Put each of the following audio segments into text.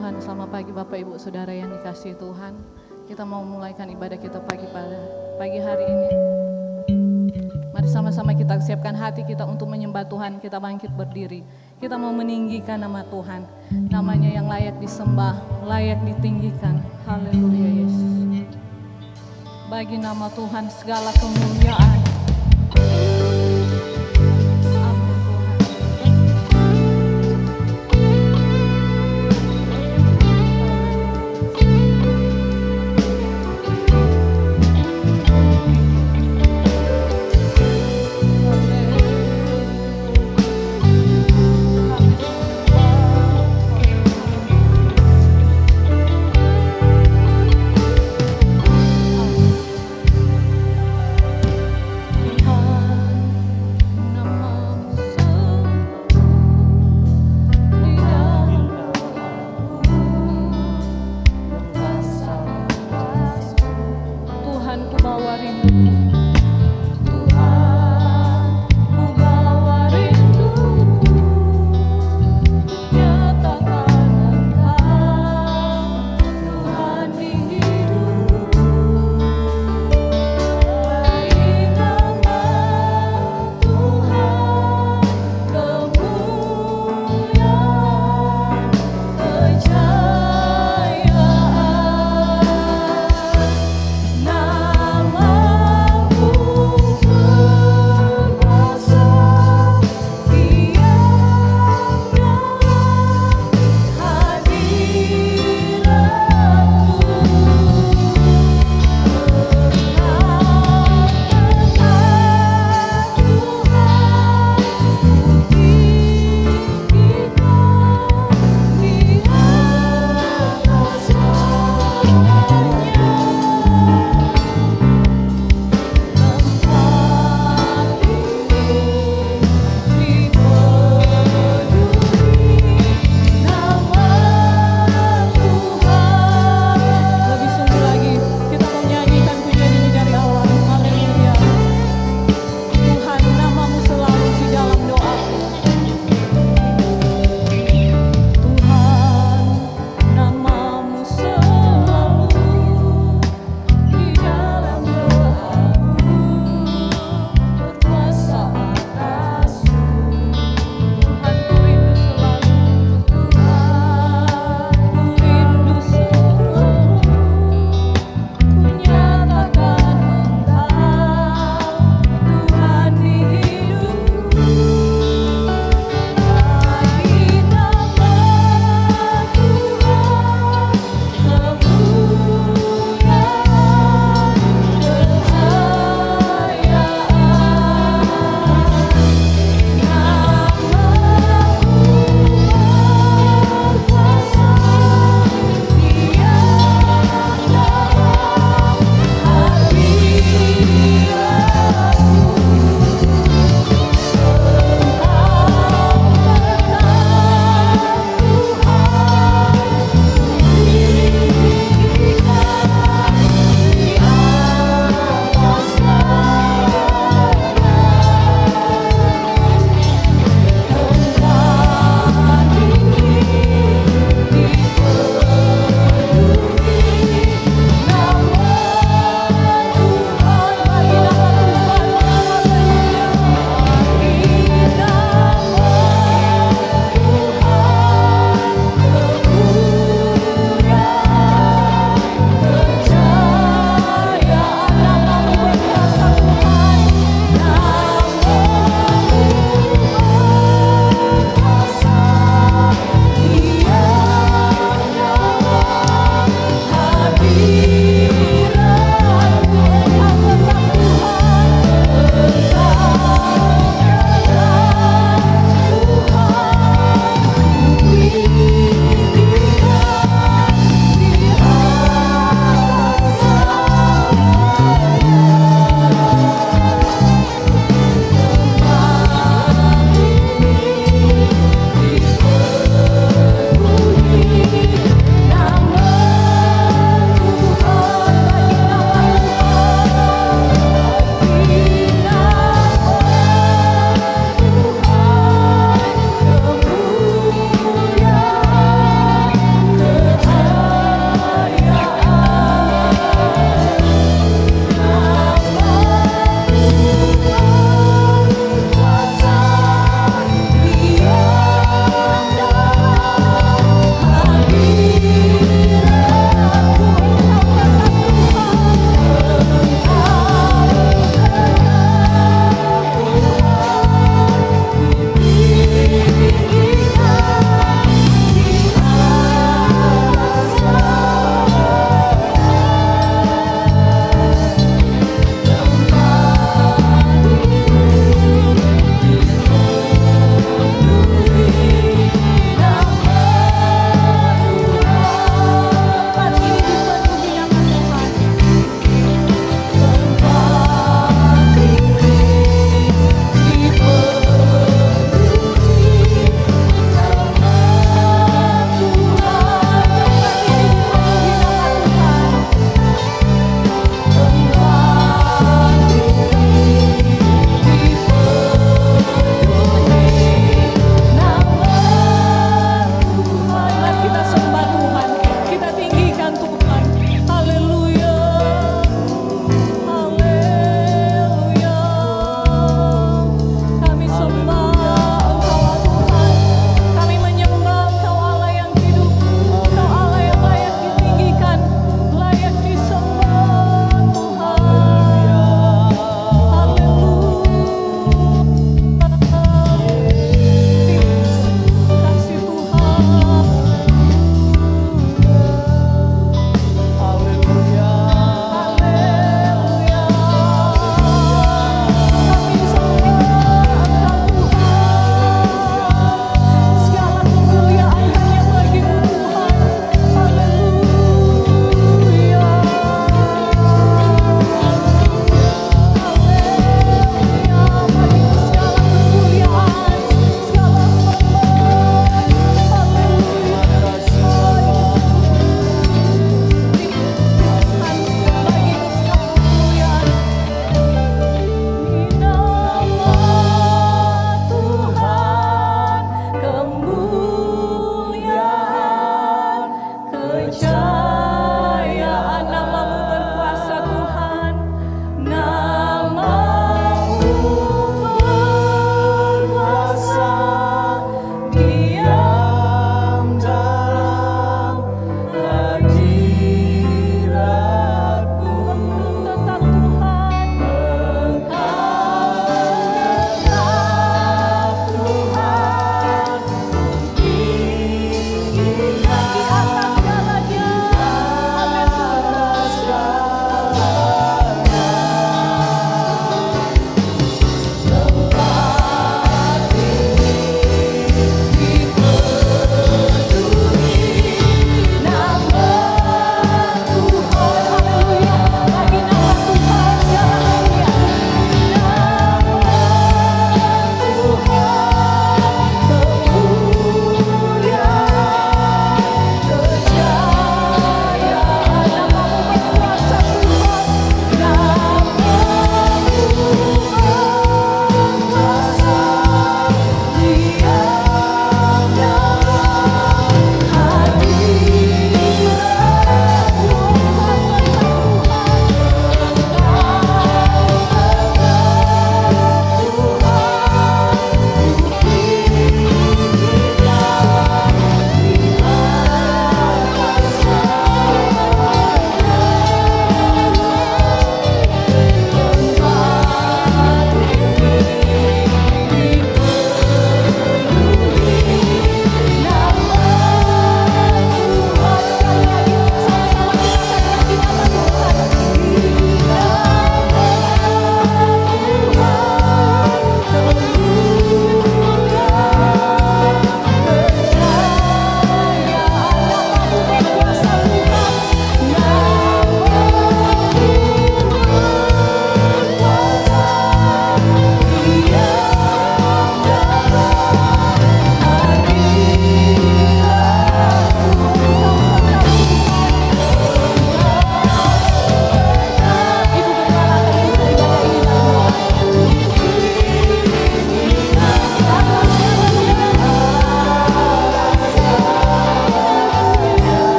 Tuhan, selamat pagi Bapak Ibu Saudara yang dikasihi Tuhan. Kita mau mulaikan ibadah kita pagi hari ini. Mari sama-sama kita siapkan hati kita untuk menyembah Tuhan. Kita bangkit berdiri. Kita mau meninggikan nama Tuhan. Namanya yang layak disembah, layak ditinggikan. Haleluya Yesus. Bagi nama Tuhan segala kemuliaan. Amin Tuhan.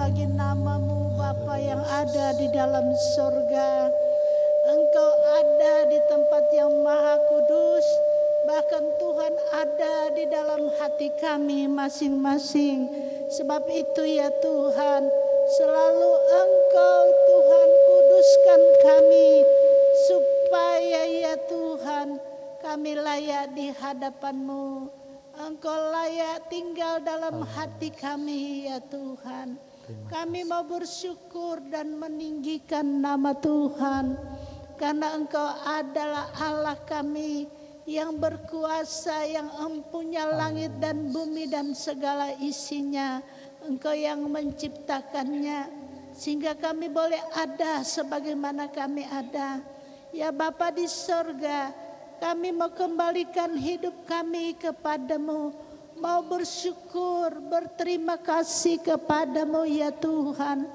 bagi nama-Mu Bapa yang ada di dalam surga. Engkau ada di tempat yang maha kudus, bahkan Tuhan ada di dalam hati kami masing-masing. Sebab itu ya Tuhan, selalu Engkau Tuhan kuduskan kami, supaya ya Tuhan kami layak di hadapan-Mu. Engkau layak tinggal dalam hati kami ya Tuhan. Kami mau bersyukur dan meninggikan nama Tuhan, karena Engkau adalah Allah kami yang berkuasa, yang empunya langit dan bumi dan segala isinya. Engkau yang menciptakannya, sehingga kami boleh ada sebagaimana kami ada. Ya Bapa di sorga, kami mau kembalikan hidup kami kepadamu, mau bersyukur, berterima kasih kepadamu ya Tuhan,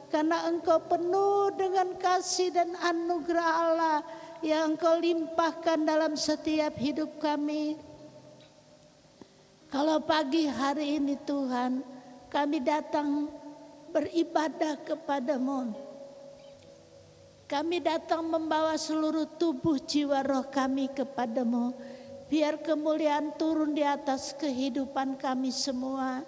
karena Engkau penuh dengan kasih dan anugerah Allah yang Engkau limpahkan dalam setiap hidup kami. Kalau pagi hari ini Tuhan, kami datang beribadah kepadamu. Kami datang membawa seluruh tubuh jiwa roh kami kepadamu. Biar kemuliaan turun di atas kehidupan kami semua.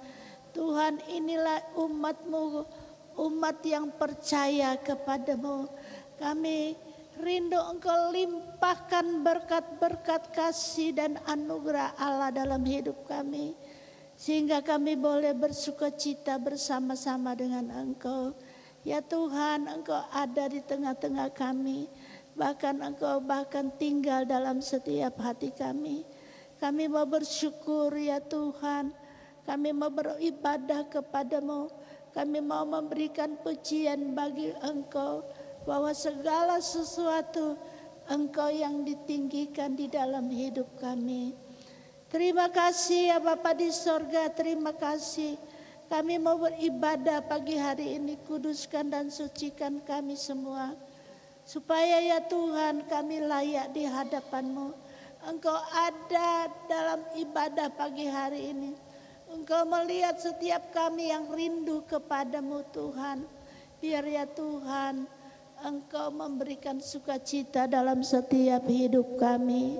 Tuhan, inilah umat-Mu, umat yang percaya kepadamu. Kami rindu Engkau limpahkan berkat-berkat kasih dan anugerah Allah dalam hidup kami, sehingga kami boleh bersukacita bersama-sama dengan Engkau. Ya Tuhan, Engkau ada di tengah-tengah kami, bahkan Engkau tinggal dalam setiap hati kami. Kami mau bersyukur ya Tuhan, kami mau beribadah kepadamu, kami mau memberikan pujian bagi Engkau, bahwa segala sesuatu Engkau yang ditinggikan di dalam hidup kami. Terima kasih ya Bapa di sorga, terima kasih. Kami mau beribadah pagi hari ini, kuduskan dan sucikan kami semua. Supaya ya Tuhan kami layak di hadapan-Mu. Engkau ada dalam ibadah pagi hari ini. Engkau melihat setiap kami yang rindu kepadamu Tuhan. Biar ya Tuhan Engkau memberikan sukacita dalam setiap hidup kami.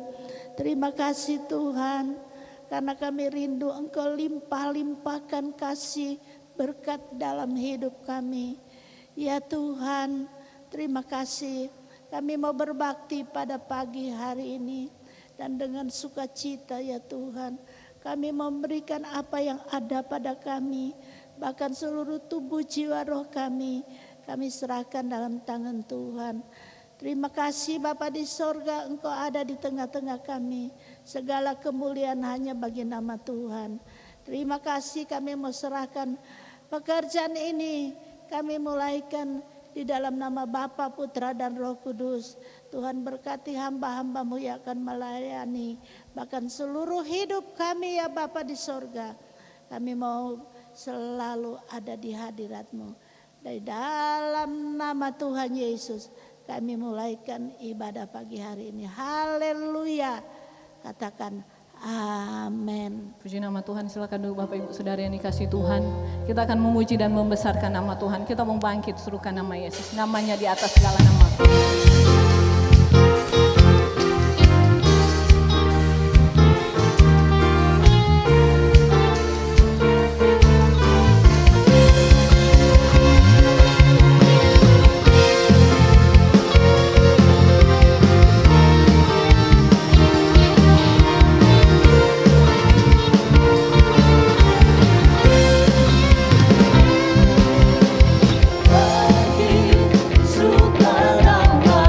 Terima kasih Tuhan, karena kami rindu Engkau limpah-limpahkan kasih berkat dalam hidup kami. Ya Tuhan, terima kasih. Kami mau berbakti pada pagi hari ini. Dan dengan sukacita ya Tuhan, kami memberikan apa yang ada pada kami. Bahkan seluruh tubuh jiwa roh kami serahkan dalam tangan Tuhan. Terima kasih Bapa di sorga, Engkau ada di tengah-tengah kami. Segala kemuliaan hanya bagi nama Tuhan. Terima kasih, kami mau serahkan pekerjaan ini. Kami mulaikan di dalam nama Bapa, Putra dan Roh Kudus. Tuhan berkati hamba-hamba-Mu yang akan melayani. Bahkan seluruh hidup kami ya Bapa di sorga. Kami mau selalu ada di hadirat-Mu. Dari dalam nama Tuhan Yesus kami mulaikan ibadah pagi hari ini. Haleluya. Katakan amin. Puji nama Tuhan, silakan dulu Bapak Ibu Saudara yang dikasih Tuhan. Kita akan memuji dan membesarkan nama Tuhan. Kita mau bangkit serukan nama Yesus. Namanya di atas segala nama. Suka nama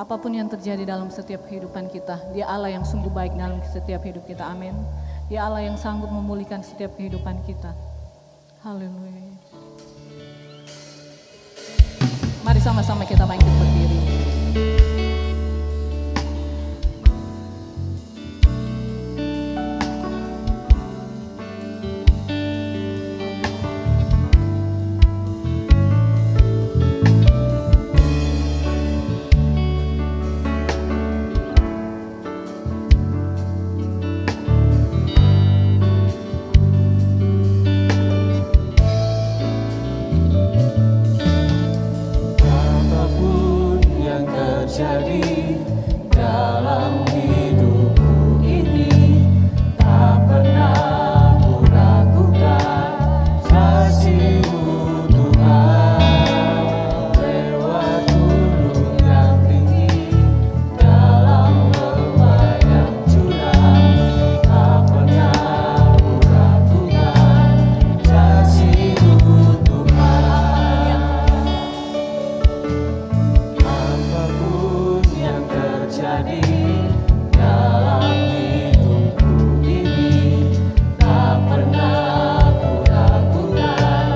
apapun yang terjadi dalam setiap kehidupan kita, Dia Allah yang sungguh baik dalam setiap hidup kita, amin. Dia Allah yang sanggup memulihkan setiap kehidupan kita. Haleluya. Mari sama-sama kita bangkit berdiri. Apapun yang terjadi dalam hidupku ini, tak pernah ku ragukan kasih-Mu Tuhan. Lewat gunung yang tinggi, dalam lembah yang curam, tak pernah ku ragukan kasih-Mu Tuhan. Apapun yang terjadi dalam hidupku ini, tak pernah ku ragukan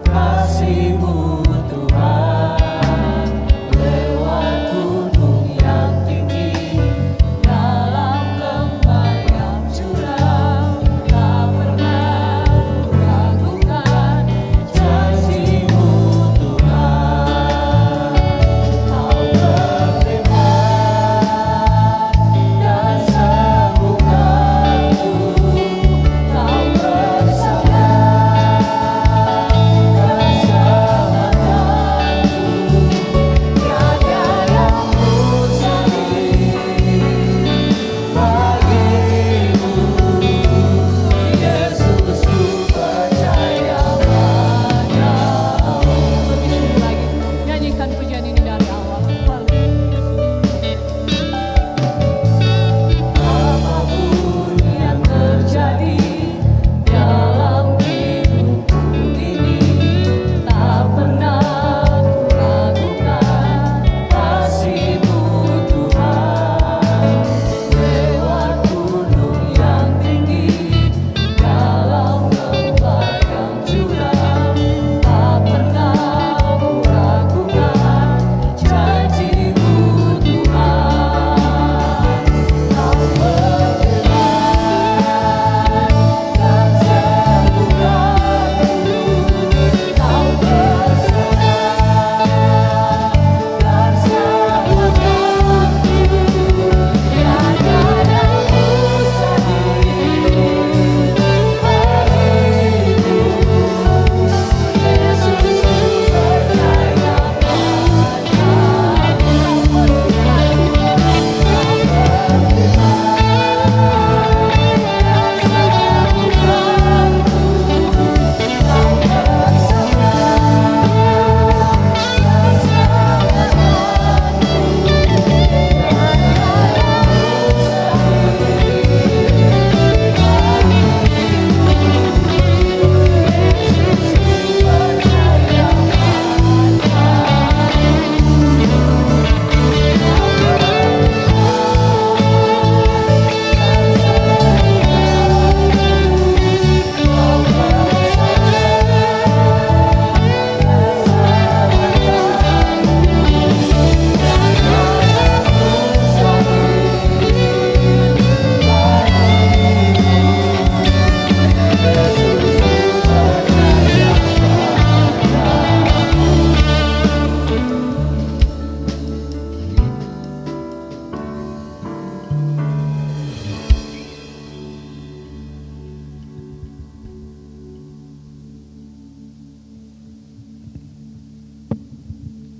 kasih-Mu Tuhan. Lewat gunung yang tinggi, dalam lembah yang curam, tak pernah ku ragukan janji-Mu Tuhan. Kau berfirman dan sembuhkanku, Kau bersabda dan selamatkanku. Tiada yang mustahil bagimu, Yesus, ku percaya padamu. Lebih sungguh lagi, nyanyikan pujian ini dari awal. Apapun yang terjadi dalam hidupku ini, tak pernah ku ragukan kasih-Mu Tuhan. Lewat gunung yang tinggi, dalam lembah yang curam, tak pernah ku ragukan janji-Mu Tuhan. Kau berfirman dan sembuhkanku, Kau bersabda dan selamatkanku. Tiada yang mustahil bagimu, Yesus, ku percaya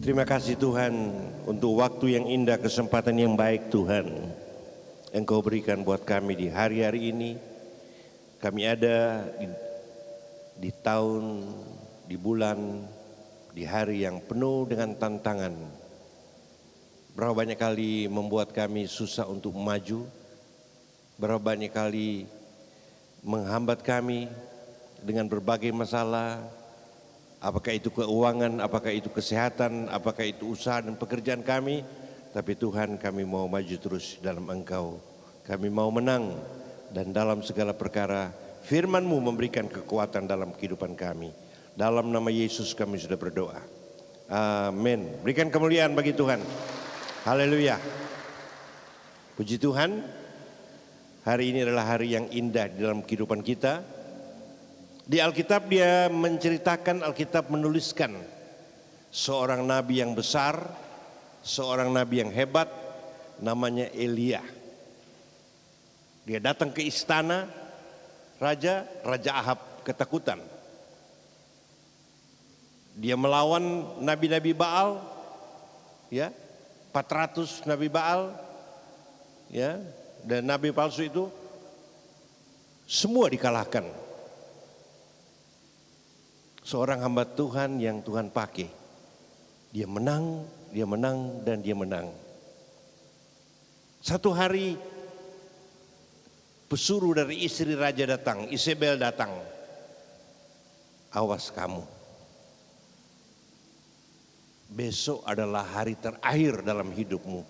Terima kasih Tuhan untuk waktu yang indah, kesempatan yang baik Tuhan Engkau berikan buat kami di hari-hari ini. Kami ada di tahun, di bulan, di hari yang penuh dengan tantangan. Berapa banyak kali membuat kami susah untuk maju, berapa banyak kali menghambat kami dengan berbagai masalah. Apakah itu keuangan, apakah itu kesehatan, apakah itu usaha dan pekerjaan kami, Tapi Tuhan, kami mau maju terus dalam Engkau. Kami mau menang, dan dalam segala perkara firman-Mu memberikan kekuatan dalam kehidupan kami. Dalam nama Yesus kami sudah berdoa. Amin. Berikan kemuliaan bagi Tuhan. Haleluya. Puji Tuhan. Hari ini adalah hari yang indah di dalam kehidupan kita. Di Alkitab dia menceritakan, Alkitab menuliskan seorang nabi yang besar, seorang nabi yang hebat, namanya Elia. Dia datang ke istana Raja Ahab ketakutan. Dia melawan nabi-nabi Baal, ya, 400 nabi Baal, ya, dan nabi palsu itu semua dikalahkan. Seorang hamba Tuhan yang Tuhan pakai, dia menang, dan dia menang. Satu hari pesuruh dari istri raja datang, Isabel datang. Awas kamu, besok adalah hari terakhir dalam hidupmu.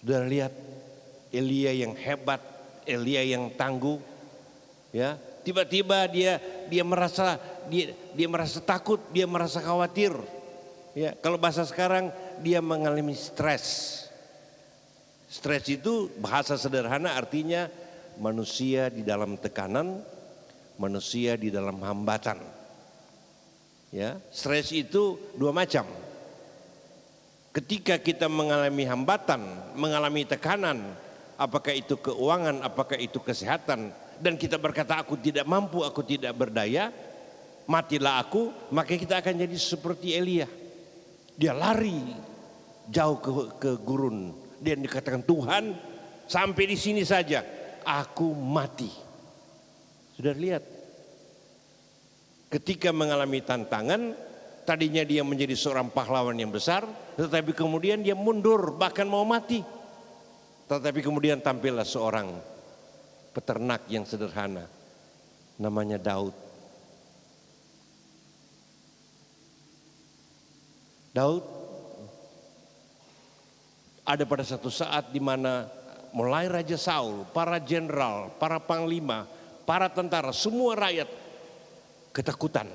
Sudah lihat Elia yang hebat, Elia yang tangguh, ya. Tiba-tiba dia merasa takut, dia merasa khawatir. Ya, kalau bahasa sekarang dia mengalami stres. Stres itu bahasa sederhana artinya manusia di dalam tekanan, manusia di dalam hambatan. Ya, stres itu dua macam. Ketika kita mengalami hambatan, mengalami tekanan, apakah itu keuangan, apakah itu kesehatan, dan kita berkata aku tidak mampu, aku tidak berdaya, matilah aku, maka kita akan jadi seperti Elia. Dia lari jauh ke gurun. Dia dikatakan, Tuhan, sampai di sini saja, aku mati. Sudah lihat, ketika mengalami tantangan, tadinya dia menjadi seorang pahlawan yang besar, tetapi kemudian dia mundur, bahkan mau mati. Tetapi kemudian tampillah seorang peternak yang sederhana, namanya Daud. Daud ada pada satu saat di mana mulai Raja Saul, para jenderal, para panglima, para tentara, semua rakyat ketakutan,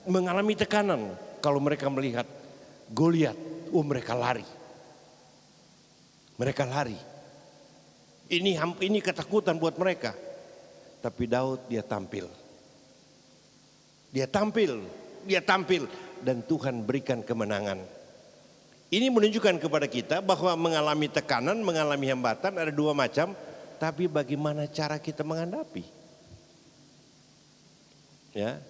mengalami tekanan kalau mereka melihat Goliat. Mereka lari. Mereka lari. Ini ketakutan buat mereka. Tapi Daud dia tampil. Dia tampil dan Tuhan berikan kemenangan. Ini menunjukkan kepada kita bahwa mengalami tekanan, mengalami hambatan ada dua macam, tapi bagaimana cara kita menghadapi. Ya.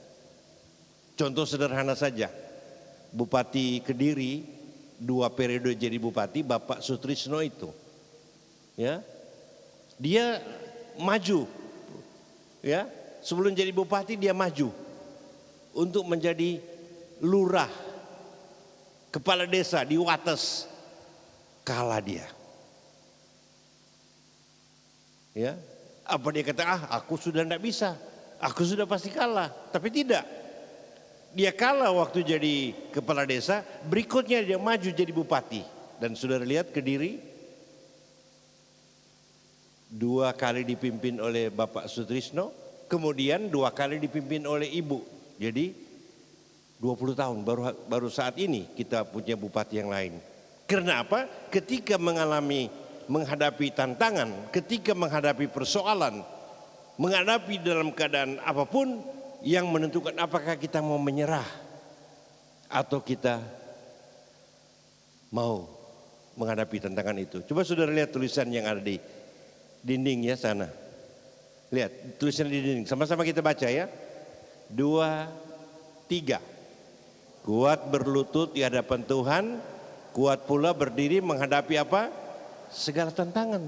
Contoh sederhana saja. Bupati Kediri 2 periode jadi bupati, Bapak Sutrisno itu. Ya. Dia maju, ya, sebelum jadi bupati dia maju untuk menjadi lurah, kepala desa di Wates. Kalah dia, ya. Apa dia kata? Aku sudah tidak bisa, aku sudah pasti kalah. Tapi tidak, dia kalah waktu jadi kepala desa. Berikutnya dia maju jadi bupati, dan sudah lihat Kediri 2 kali dipimpin oleh Bapak Sutrisno, kemudian 2 kali dipimpin oleh Ibu. Jadi 20 tahun baru saat ini kita punya bupati yang lain. Karena apa? Ketika menghadapi tantangan, ketika menghadapi persoalan, menghadapi dalam keadaan apapun yang menentukan apakah kita mau menyerah atau kita mau menghadapi tantangan itu. Coba saudara lihat tulisan yang ada di dinding ya sana. Lihat tulisan di dinding. Sama-sama kita baca ya. 2, 3. Kuat berlutut di hadapan Tuhan, kuat pula berdiri menghadapi apa? Segala tantangan.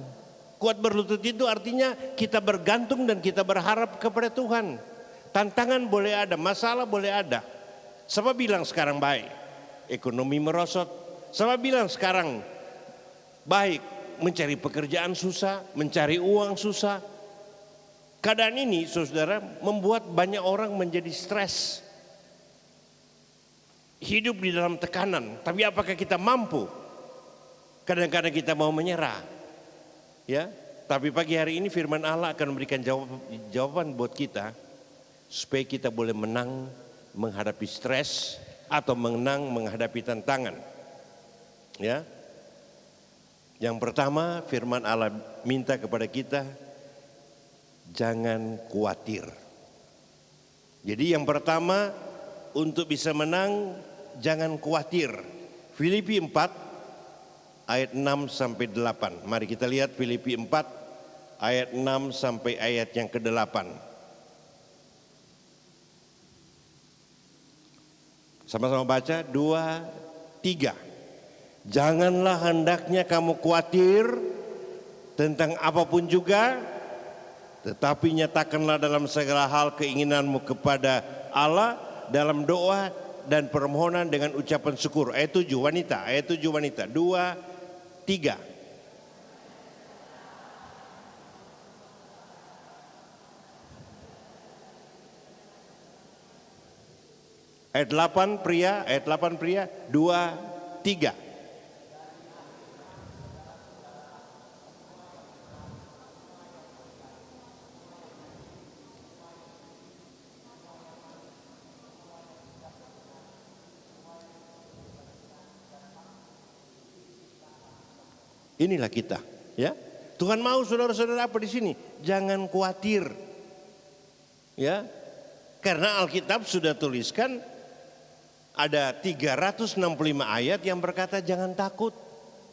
Kuat berlutut itu artinya kita bergantung dan kita berharap kepada Tuhan. Tantangan boleh ada, masalah boleh ada. Siapa bilang sekarang baik? Ekonomi merosot. Siapa bilang sekarang baik? Mencari pekerjaan susah, mencari uang susah. Keadaan ini saudara membuat banyak orang menjadi stres. Hidup di dalam tekanan, tapi apakah kita mampu Kadang-kadang kita mau menyerah. Ya, tapi pagi hari ini firman Allah akan memberikan jawaban buat kita supaya kita boleh menang menghadapi stres atau menang menghadapi tantangan. Ya. Yang pertama, firman Allah minta kepada kita jangan khawatir. Jadi yang pertama untuk bisa menang jangan khawatir. Filipi 4 ayat 6 sampai 8. Mari kita lihat Filipi 4 ayat 6 sampai ayat yang ke-8. Sama-sama baca, 2, 3. Janganlah hendaknya kamu khawatir tentang apapun juga, tetapi nyatakanlah dalam segala hal keinginanmu kepada Allah dalam doa dan permohonan dengan ucapan syukur. Ayat 7 wanita, ayat 7 wanita. 2, 3. Ayat 8 pria, ayat 8 pria, 2, 3. Inilah kita, ya. Tuhan mau saudara-saudara apa di sini? Jangan khawatir. Ya. Karena Alkitab sudah tuliskan ada 365 ayat yang berkata jangan takut.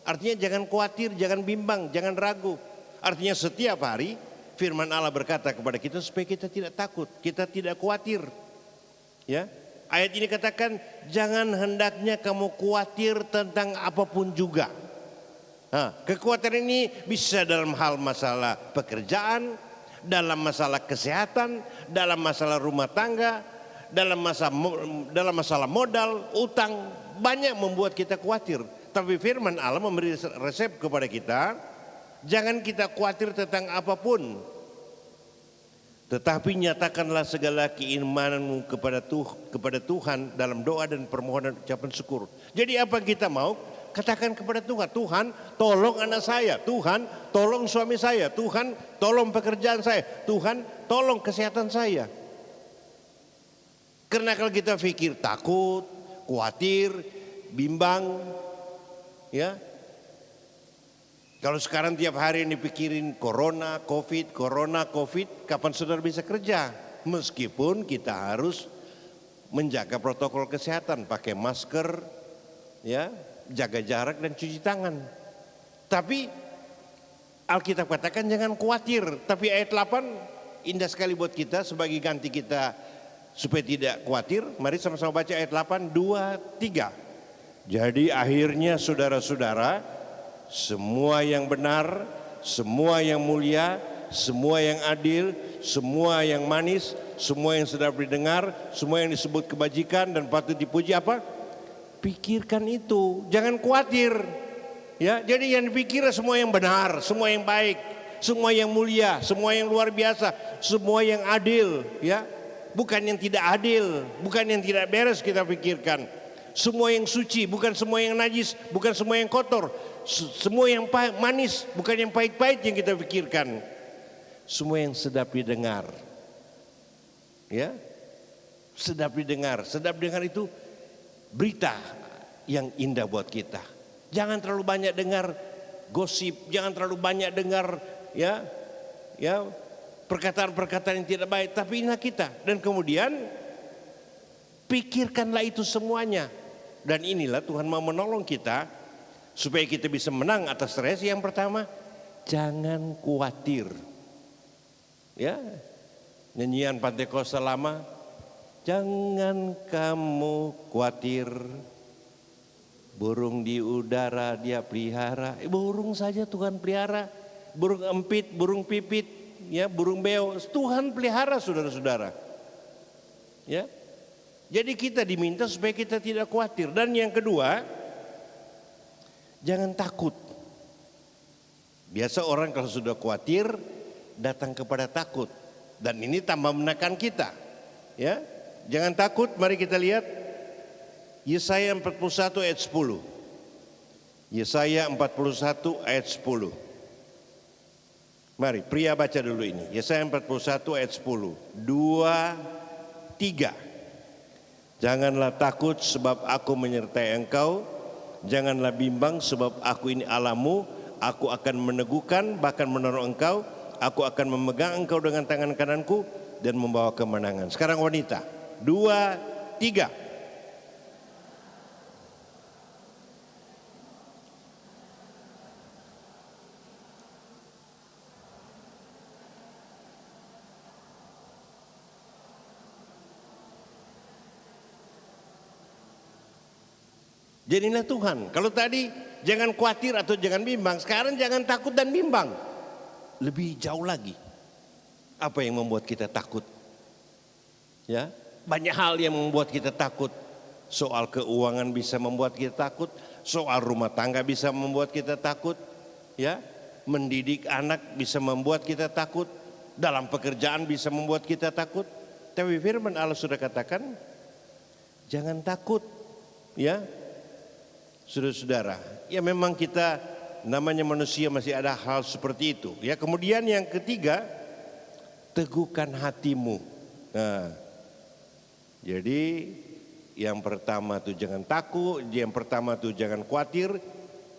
Artinya jangan khawatir, jangan bimbang, jangan ragu. Artinya setiap hari firman Allah berkata kepada kita supaya kita tidak takut, kita tidak khawatir. Ya. Ayat ini katakan jangan hendaknya kamu khawatir tentang apapun juga. Nah, kekhawatiran ini bisa dalam hal masalah pekerjaan, dalam masalah kesehatan, dalam masalah rumah tangga, dalam masalah modal, utang, banyak membuat kita khawatir. Tapi firman Allah memberi resep kepada kita, jangan kita khawatir tentang apapun. Tetapi nyatakanlah segala keimananmu kepada Tuhan dalam doa dan permohonan ucapan syukur. Jadi apa yang kita mau? Katakan kepada Tuhan, Tuhan tolong anak saya, Tuhan tolong suami saya, Tuhan tolong pekerjaan saya, Tuhan tolong kesehatan saya. Karena kalau kita pikir takut, khawatir, bimbang, ya. Kalau sekarang tiap hari ini pikirin corona, covid, kapan saudara bisa kerja? Meskipun kita harus menjaga protokol kesehatan, pakai masker, ya. Jaga jarak dan cuci tangan. Tapi Alkitab katakan jangan khawatir. Tapi ayat 8 indah sekali buat kita sebagai ganti kita supaya tidak khawatir. Mari sama-sama baca ayat 8, 2, 3. Jadi akhirnya saudara-saudara, semua yang benar, semua yang mulia, semua yang adil, semua yang manis, semua yang sedap didengar, semua yang disebut kebajikan dan patut dipuji apa? Pikirkan itu, jangan khawatir. Ya, jadi yang dipikir semua yang benar, semua yang baik, semua yang mulia, semua yang luar biasa, semua yang adil, ya. Bukan yang tidak adil, bukan yang tidak beres kita pikirkan. Semua yang suci, bukan semua yang najis, bukan semua yang kotor. Semua yang manis, bukan yang pahit-pahit yang kita pikirkan. Semua yang sedap didengar. Ya. Sedap didengar itu berita yang indah buat kita. Jangan terlalu banyak dengar gosip, jangan terlalu banyak dengar ya perkataan-perkataan yang tidak baik, tapi inilah kita. Dan kemudian pikirkanlah itu semuanya. Dan inilah Tuhan mau menolong kita supaya kita bisa menang atas stres. Yang pertama, jangan khawatir. Ya. Nyanyian Pantekosta lama, jangan kamu khawatir, burung di udara dia pelihara. Burung saja Tuhan pelihara, burung empit, burung pipit, ya, burung beo, Tuhan pelihara saudara-saudara. Ya, jadi kita diminta supaya kita tidak khawatir. Dan yang kedua, jangan takut. Biasa orang kalau sudah khawatir datang kepada takut, dan ini tambah menekan kita. Ya. Jangan takut, mari kita lihat Yesaya 41 ayat 10. Yesaya 41 ayat 10. Mari pria baca dulu ini. Yesaya 41 ayat 10. 2, 3. Janganlah takut sebab aku menyertai engkau. Janganlah bimbang sebab aku ini Allahmu. Aku akan meneguhkan bahkan menolong engkau. Aku akan memegang engkau dengan tangan kananku dan membawa kemenangan. Sekarang wanita. 2, 3. Jadilah Tuhan. Kalau tadi jangan khawatir atau jangan bimbang, sekarang jangan takut dan bimbang. Lebih jauh lagi. Apa yang membuat kita takut? Ya, banyak hal yang membuat kita takut. Soal keuangan bisa membuat kita takut, soal rumah tangga bisa membuat kita takut, ya. Mendidik anak bisa membuat kita takut, dalam pekerjaan bisa membuat kita takut. Tapi firman Allah sudah katakan, jangan takut, ya. Saudara-saudara, ya memang kita namanya manusia masih ada hal seperti itu. Ya, kemudian yang ketiga, teguhkan hatimu. Nah, jadi yang pertama tuh jangan takut, yang pertama tuh jangan khawatir,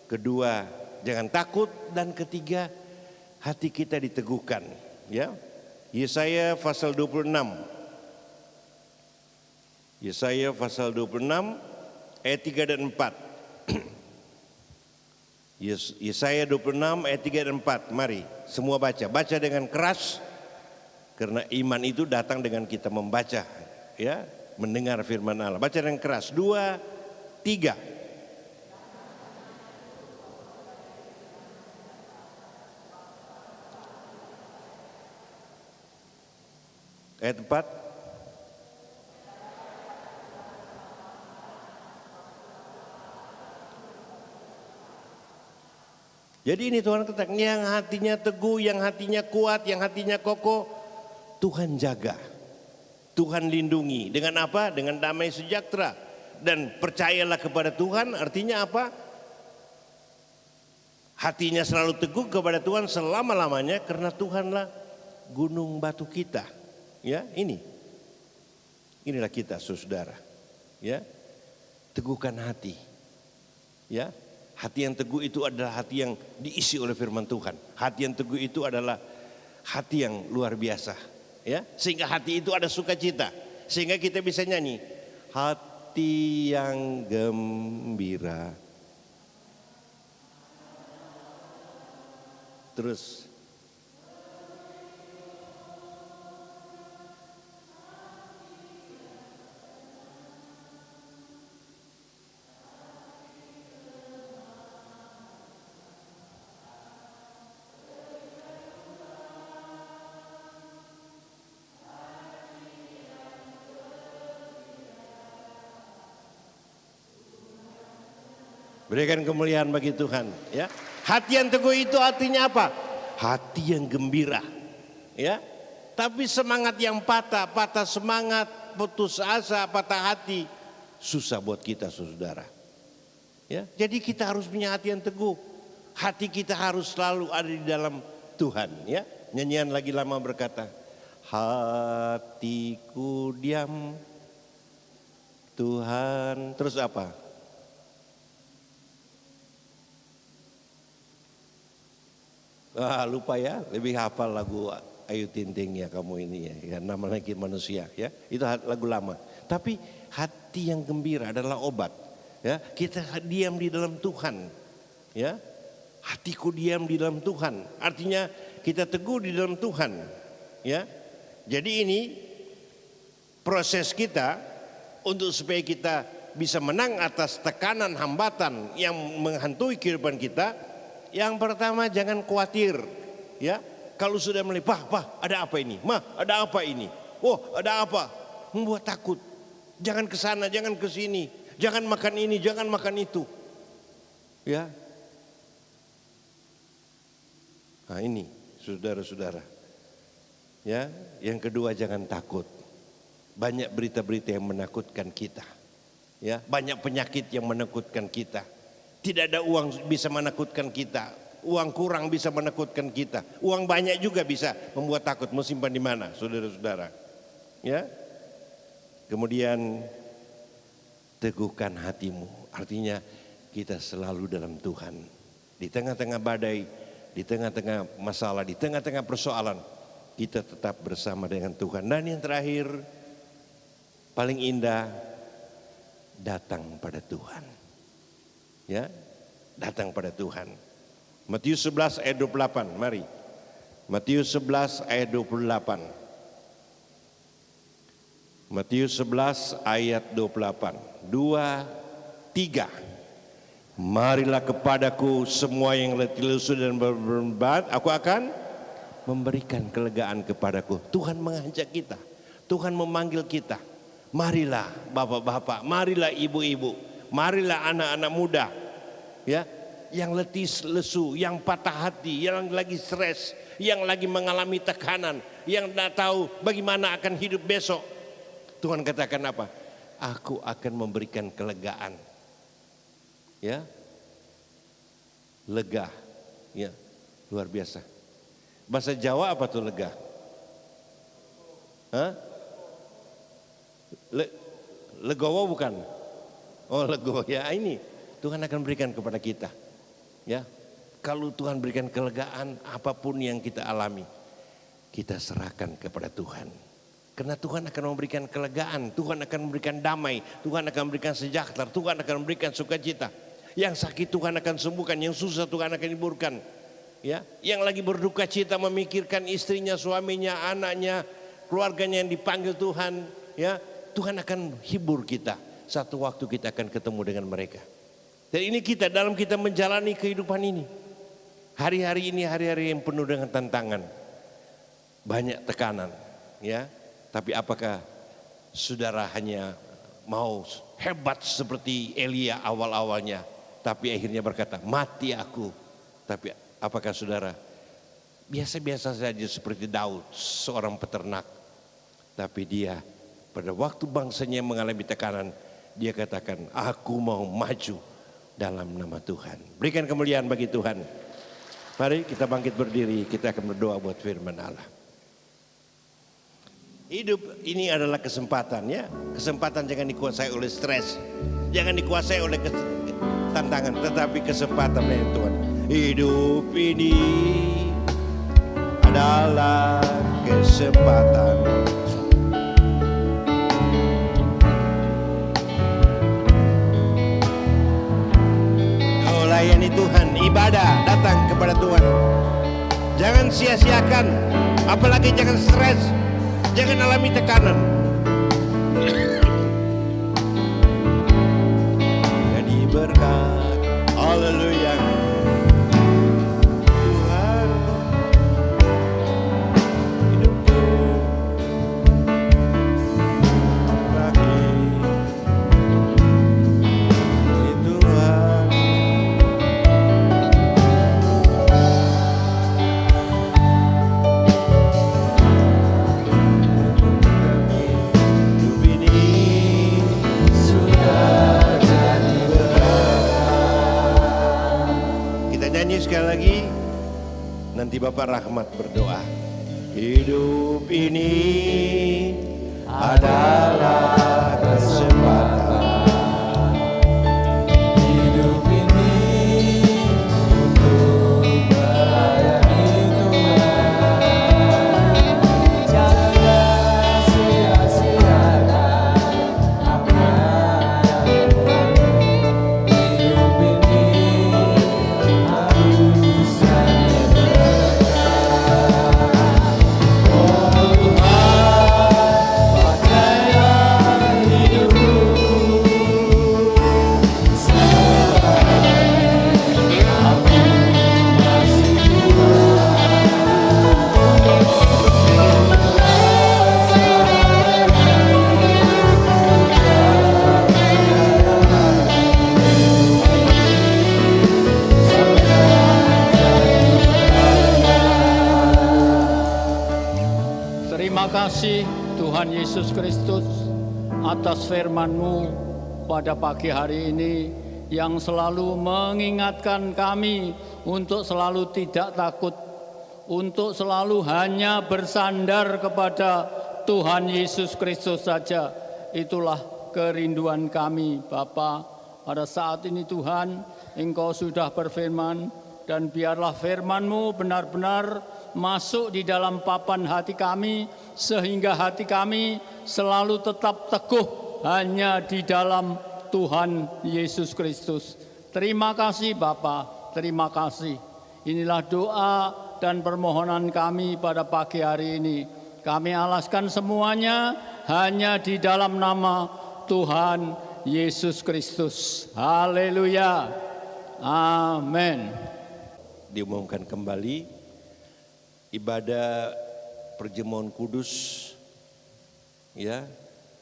kedua jangan takut, dan ketiga hati kita diteguhkan. Ya, Yesaya pasal 26. Yesaya pasal 26 ayat 3 dan 4. Yesaya 26 ayat 3 dan 4. Mari semua baca. Baca dengan keras. Karena iman itu datang dengan kita membaca, ya, mendengar firman Allah. Baca dengan keras. 2, 3. Ayat 4. Jadi ini Tuhan katakan, yang hatinya teguh, yang hatinya kuat, yang hatinya kokoh, Tuhan jaga, Tuhan lindungi. Dengan apa? Dengan damai sejahtera. Dan percayalah kepada Tuhan, artinya apa? Hatinya selalu teguh kepada Tuhan selama-lamanya, karena Tuhanlah gunung batu kita. Ya, inilah kita, saudara. Ya, teguhkan hati. Ya. Hati yang teguh itu adalah hati yang diisi oleh firman Tuhan. Hati yang teguh itu adalah hati yang luar biasa. Ya, sehingga hati itu ada sukacita. Sehingga kita bisa nyanyi, hati yang gembira. Terus berikan kemuliaan bagi Tuhan. Ya, hati yang teguh itu artinya apa? Hati yang gembira. Ya, tapi semangat yang patah semangat, putus asa, patah hati, susah buat kita, saudara. Ya, jadi kita harus punya hati yang teguh. Hati kita harus selalu ada di dalam Tuhan. Ya, nyanyian lagi lama berkata, hatiku diam, Tuhan. Terus apa? Lupa ya, lebih hafal lagu Ayu Ting Ting ya kamu ini ya, nama lagi manusia ya, itu lagu lama. Tapi hati yang gembira adalah obat. Ya, kita diam di dalam Tuhan. Ya, hatiku diam di dalam Tuhan. Artinya kita teguh di dalam Tuhan. Ya, jadi ini proses kita untuk supaya kita bisa menang atas tekanan hambatan yang menghantui kehidupan kita. Yang pertama jangan khawatir, ya. Kalau sudah melihat, Pak, ada apa ini? Ma, ada apa ini? Oh, ada apa? Membuat takut. Jangan ke sana, jangan ke sini, jangan makan ini, jangan makan itu. Ya. Nah, ini saudara-saudara. Ya, yang kedua jangan takut. Banyak berita-berita yang menakutkan kita. Ya, banyak penyakit yang menakutkan kita. Tidak ada uang bisa menakutkan kita. Uang kurang bisa menakutkan kita. Uang banyak juga bisa membuat takut. Mau simpan di mana, saudara-saudara? Ya. Kemudian teguhkan hatimu. Artinya kita selalu dalam Tuhan. Di tengah-tengah badai, di tengah-tengah masalah, di tengah-tengah persoalan, kita tetap bersama dengan Tuhan. Dan yang terakhir, paling indah, datang pada Tuhan. Ya, datang pada Tuhan. Matius 11 ayat 28, mari. Matius 11 ayat 28. Matius 11 ayat 28. 2, 3. Marilah kepadaku semua yang letih lesu dan berbeban, aku akan memberikan kelegaan kepadaku. Tuhan mengajak kita. Tuhan memanggil kita. Marilah bapak-bapak, marilah ibu-ibu, marilah anak-anak muda, ya, yang letih lesu, yang patah hati, yang lagi stres, yang lagi mengalami tekanan, yang tidak tahu bagaimana akan hidup besok. Tuhan katakan apa? Aku akan memberikan kelegaan. Ya, lega, ya, luar biasa. Bahasa Jawa apa tuh lega? Hah? Legowo bukan? Oh, legowo ya, ini Tuhan akan berikan kepada kita. Ya, kalau Tuhan berikan kelegaan apapun yang kita alami, kita serahkan kepada Tuhan. Karena Tuhan akan memberikan kelegaan, Tuhan akan memberikan damai, Tuhan akan memberikan sejahtera, Tuhan akan memberikan sukacita. Yang sakit Tuhan akan sembuhkan, yang susah Tuhan akan hiburkan. Ya, yang lagi berduka cita memikirkan istrinya, suaminya, anaknya, keluarganya yang dipanggil Tuhan, ya, Tuhan akan hibur kita. Satu waktu kita akan ketemu dengan mereka. Dan ini kita dalam kita menjalani kehidupan ini. Hari-hari ini hari-hari yang penuh dengan tantangan. Banyak tekanan, ya. Tapi apakah saudara hanya mau hebat seperti Elia awal-awalnya, tapi akhirnya berkata, mati aku. Tapi apakah saudara biasa-biasa saja seperti Daud, seorang peternak. Tapi dia pada waktu bangsanya mengalami tekanan, dia katakan, aku mau maju dalam nama Tuhan. Berikan kemuliaan bagi Tuhan. Mari kita bangkit berdiri, kita akan berdoa buat firman Allah. Hidup ini adalah kesempatan, ya. Kesempatan jangan dikuasai oleh stres, jangan dikuasai oleh tantangan, tetapi kesempatan dari Tuhan. Hidup ini adalah kesempatan. Oh, layani Tuhan, ibadah, datang kepada Tuhan. Jangan sia-siakan, apalagi jangan stres. Jangan alami tekanan. Jadi berkat, haleluya. Tuhan, hidupku berakhir. Tuhan, sekali lagi, nanti Bapak Rahmat berdoa. Hidup ini adalah kesempatan. Hidup ini untuk melayani Tuhan. Jangan sia-siakan apa yang terjadi. Hidup ini harus jadi berkat. Oh Tuhan, pakailah hidupku selagi aku masih Terima kasih Tuhan Yesus Kristus atas firman-Mu pada pagi hari ini yang selalu mengingatkan kami untuk selalu tidak takut, untuk selalu hanya bersandar kepada Tuhan Yesus Kristus saja. Itulah kerinduan kami Bapa. Pada saat ini Tuhan, Engkau sudah berfirman, dan biarlah firman-Mu benar-benar masuk di dalam papan hati kami, sehingga hati kami selalu tetap teguh hanya di dalam Tuhan Yesus Kristus. Terima kasih Bapa, terima kasih. Inilah doa dan permohonan kami pada pagi hari ini. Kami alaskan semuanya hanya di dalam nama Tuhan Yesus Kristus. Haleluya. Amin. Diumumkan kembali ibadah perjamuan kudus ya,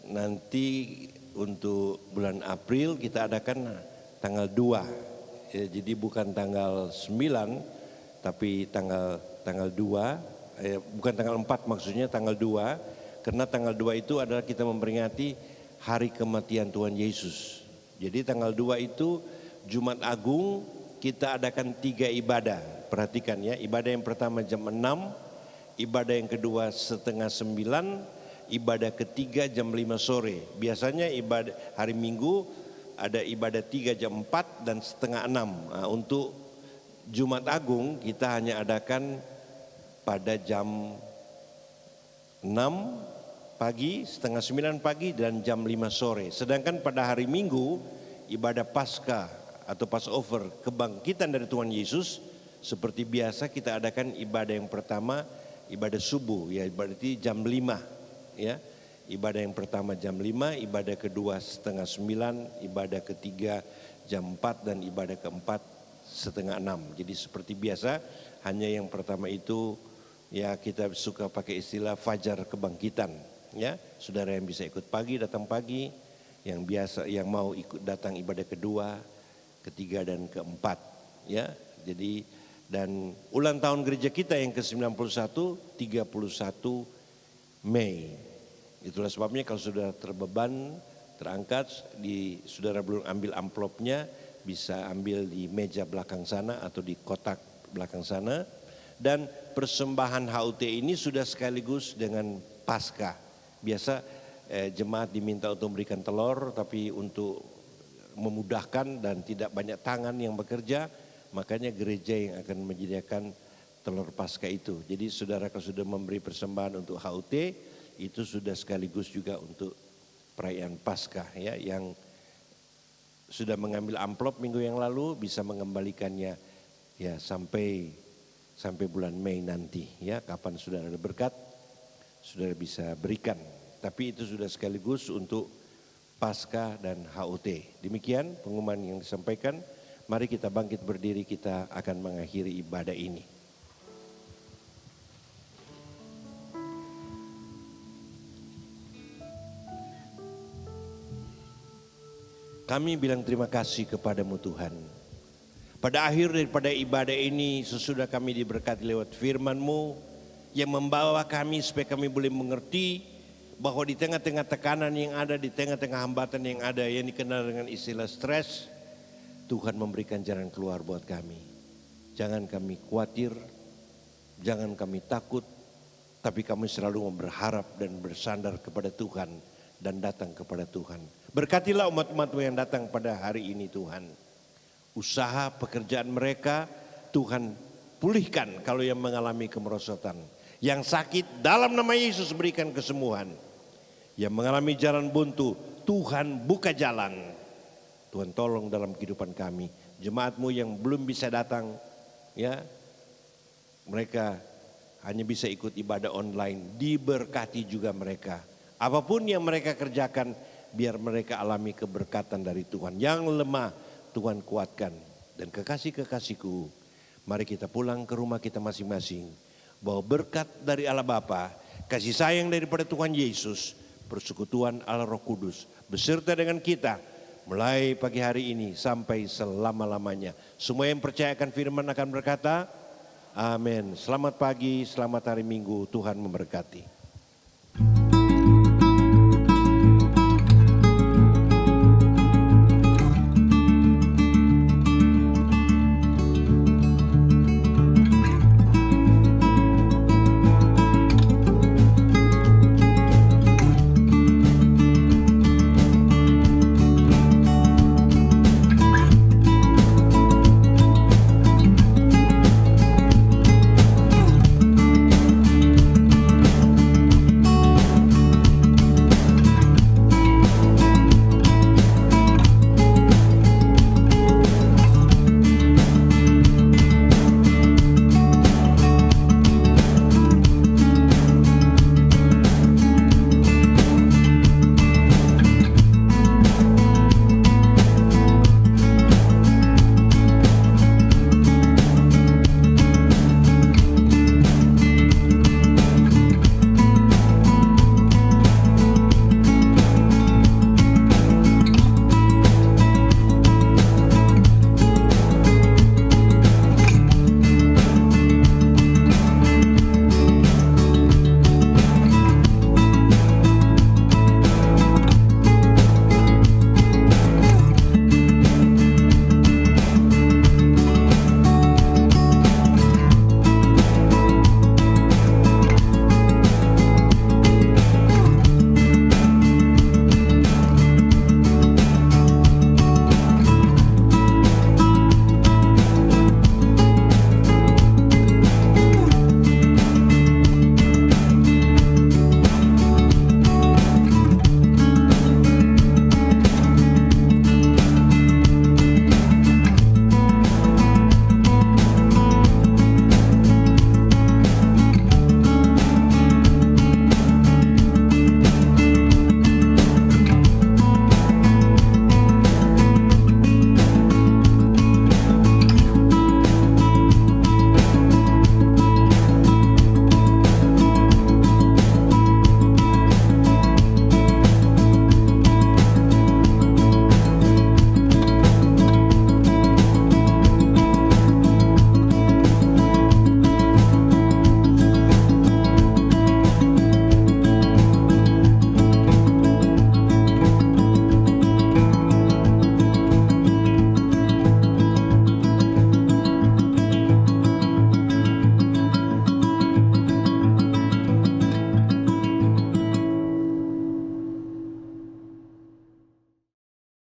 nanti untuk bulan April kita adakan tanggal 2 ya, jadi bukan tanggal 9 tapi tanggal 2 bukan tanggal 4, maksudnya tanggal 2, karena tanggal 2 itu adalah kita memperingati hari kematian Tuhan Yesus. Jadi tanggal 2 itu Jumat Agung kita adakan 3 ibadah. Perhatikan ya, ibadah yang pertama jam 6, ibadah yang kedua setengah 9, ibadah ketiga jam 5 sore. Biasanya ibadah hari Minggu ada ibadah 3 jam 4 dan setengah 6. Nah, untuk Jumat Agung kita hanya adakan pada jam 6 pagi, setengah 9 pagi dan jam 5 sore. Sedangkan pada hari Minggu ibadah Paskah atau Passover, kebangkitan dari Tuhan Yesus, seperti biasa kita adakan ibadah yang pertama ibadah subuh ya, berarti jam 5 ya. Ibadah yang pertama jam 5, ibadah kedua setengah 9, ibadah ketiga jam 4 dan ibadah keempat setengah 6. Jadi seperti biasa, hanya yang pertama itu ya kita suka pakai istilah fajar kebangkitan ya. Saudara yang bisa ikut pagi datang pagi, yang biasa yang mau ikut datang ibadah kedua, ketiga dan keempat ya. Jadi dan ulang tahun gereja kita yang ke-91 31 Mei. Itulah sebabnya kalau sudah terbeban, terangkat, saudara belum ambil amplopnya, bisa ambil di meja belakang sana atau di kotak belakang sana. Dan persembahan HUT ini sudah sekaligus dengan Paskah. Biasa jemaat diminta untuk memberikan telur, tapi untuk memudahkan dan tidak banyak tangan yang bekerja, makanya gereja yang akan menyediakan telur Paskah itu. Jadi saudara kalau sudah memberi persembahan untuk HUT, itu sudah sekaligus juga untuk perayaan Paskah ya, yang sudah mengambil amplop minggu yang lalu bisa mengembalikannya ya sampai bulan Mei nanti ya, kapan saudara ada berkat saudara bisa berikan. Tapi itu sudah sekaligus untuk Paskah dan HUT. Demikian pengumuman yang disampaikan. Mari kita bangkit berdiri, kita akan mengakhiri ibadah ini. Kami bilang terima kasih kepadamu Tuhan. Pada akhir daripada ibadah ini, sesudah kami diberkati lewat firman-Mu yang membawa kami supaya kami boleh mengerti bahwa di tengah-tengah tekanan yang ada, di tengah-tengah hambatan yang ada yang dikenal dengan istilah stres, Tuhan memberikan jalan keluar buat kami. Jangan kami khawatir, jangan kami takut, tapi kami selalu berharap dan bersandar kepada Tuhan dan datang kepada Tuhan. Berkatilah umat-umat-Mu yang datang pada hari ini Tuhan. Usaha pekerjaan mereka Tuhan pulihkan kalau yang mengalami kemerosotan. Yang sakit dalam nama Yesus berikan kesembuhan. Yang mengalami jalan buntu Tuhan buka jalan. Tuhan tolong dalam kehidupan kami. Jemaat-Mu yang belum bisa datang ya, mereka hanya bisa ikut ibadah online, diberkati juga mereka. Apapun yang mereka kerjakan, biar mereka alami keberkatan dari Tuhan. Yang lemah Tuhan kuatkan. Dan kekasih-kekasihku, mari kita pulang ke rumah kita masing-masing. Bahwa berkat dari Allah Bapa, kasih sayang daripada Tuhan Yesus, persekutuan Allah Roh Kudus beserta dengan kita mulai pagi hari ini sampai selama-lamanya. Semua yang percayakan firman akan berkata, amin. Selamat pagi, selamat hari Minggu, Tuhan memberkati.